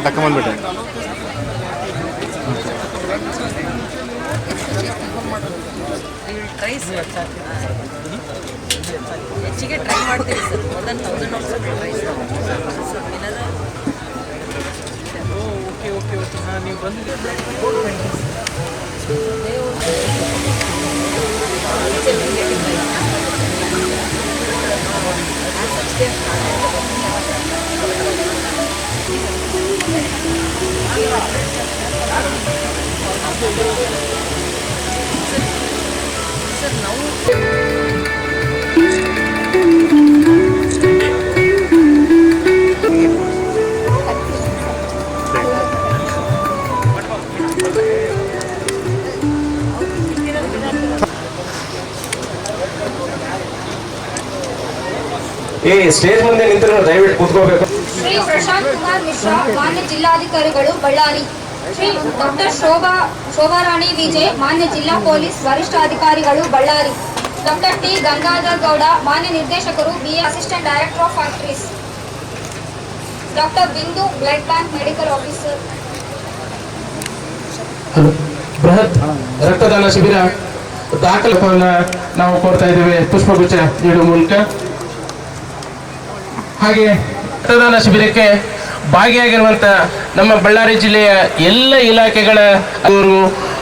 ತಕೊಂಬಂದ್ಬಿಟ್ಟೆ. ಹೆಚ್ಚಿಗೆ ಟ್ರೈ ಮಾಡ್ತೀವಿ sir. More than 1000 price. Okay okay okay. ನೀವು ಬಂದಿದ್ದೀರಿ. ಸರ್ ನಾವು ಈ ಸ್ಟೇಜ್ ಮುಂದೆ ನಿಂತು ದಯವಿಟ್ಟು ಕೂತ್ಕೋಬೇಕು. ಶ್ರೀ ಪ್ರಶಾಂತ್ ಕುಮಾರ್ ಮಿಶ್ರಾ, ಮಾನ್ಯ ಜಿಲ್ಲಾಧಿಕಾರಿಗಳು ಬಳ್ಳಾರಿ. ಶ್ರೀ ಡಾಕ್ಟರ್ ಶೋಭಾರಾಣಿ ವಿಜಯ್, ಮಾನ್ಯ ಜಿಲ್ಲಾ ಪೊಲೀಸ್ ವರಿಷ್ಠಾಧಿಕಾರಿಗಳು ಬಳ್ಳಾರಿ. ಡಾಕ್ಟರ್ ಟಿ ಗಂಗಾಧರ್ ಗೌಡ, ಮಾನ್ಯ ನಿರ್ದೇಶಕರು BA assistant director of factories. Doctor ಬಿಂದು, ಬ್ಲಡ್ ಬ್ಯಾಂಕ್ ಮೆಡಿಕಲ್ ಆಫೀಸರ್. ಬೃಹತ್ ರಕ್ತದಾನ ಶಿಬಿರ ದಾಖಲೆಗಳನ್ನು ನಾವು ಕೊಡ್ತಾ ಇದ್ದೇವೆ ಪುಷ್ಪಗುಚ್ಛ ನೀಡುವ ಮೂಲಕ. ಹಾಗೆ ರಕ್ತದಾನ ಶಿಬಿರಕ್ಕೆ ಭಾಗಿಯಾಗಿರುವಂಥ ನಮ್ಮ ಬಳ್ಳಾರಿ ಜಿಲ್ಲೆಯ ಎಲ್ಲ ಇಲಾಖೆಗಳ ಅವರು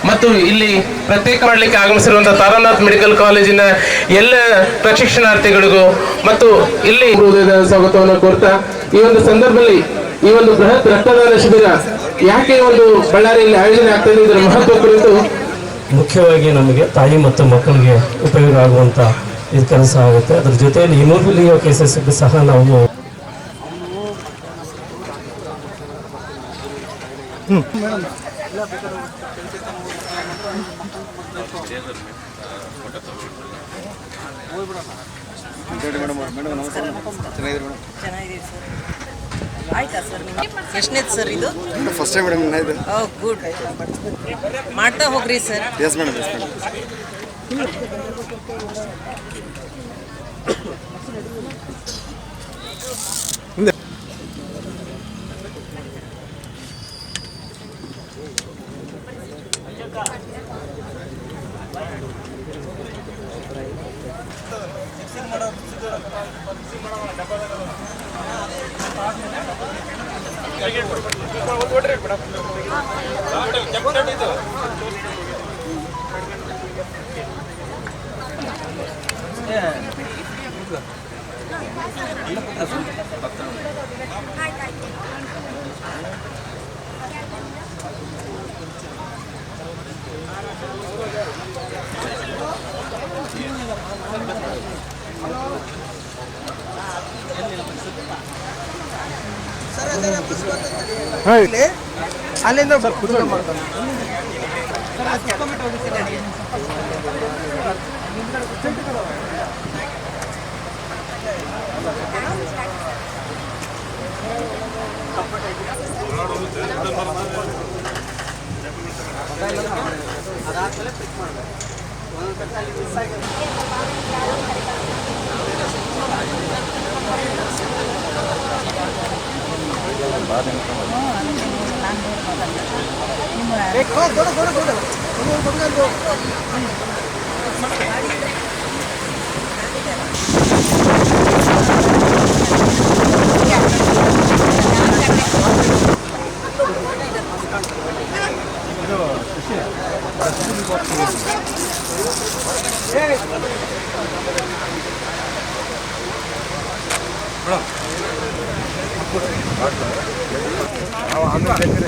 ಮತ್ತು ಇಲ್ಲಿ ಪ್ರತ್ಯೇಕ ಮಾಡಲಿಕ್ಕೆ ಆಗಮಿಸಿರುವಂಥ ತಾರಾನಾಥ್ ಮೆಡಿಕಲ್ ಕಾಲೇಜಿನ ಎಲ್ಲ ಪ್ರಶಿಕ್ಷಣಾರ್ಥಿಗಳಿಗೂ ಮತ್ತು ಇಲ್ಲಿ ಸ್ವಾಗತವನ್ನು ಕೋರ್ತಾ ಈ ಒಂದು ಸಂದರ್ಭದಲ್ಲಿ ಈ ಒಂದು ಬೃಹತ್ ರಕ್ತದಾನ ಶಿಬಿರ ಯಾಕೆ ಒಂದು ಬಳ್ಳಾರಿಯಲ್ಲಿ ಆಯೋಜನೆ ಆಗ್ತದೆ ಇದರ ಮಹತ್ವ ಕುರಿತು ಮುಖ್ಯವಾಗಿ ನಮಗೆ ತಾಯಿ ಮತ್ತು ಮಕ್ಕಳಿಗೆ ಉಪಯೋಗ ಆಗುವಂಥ ಇದು ಕೆಲಸ ಆಗುತ್ತೆ. ಅದ್ರ ಜೊತೆಯಲ್ಲಿ ಹಿಮೋಫಿಲಿಯಾ ಕೇಸಸ್ಗೆ ಸಹ ನಾವು ಆಯ್ತಾ ಸರ್? ನಿಮಗೆ ಎಷ್ಟನೇದು ಸರ್ ಇದು? ಫಸ್ಟ್ ಟೈಮ್ ಮೇಡಮ್ ಇದು. ಗುಡ್. ಮಾಡ್ತಾ ಹೋಗ್ರಿ sir. Yes madam, yes madam. ಅಲ್ಲಿಂದ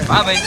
हाँ भाई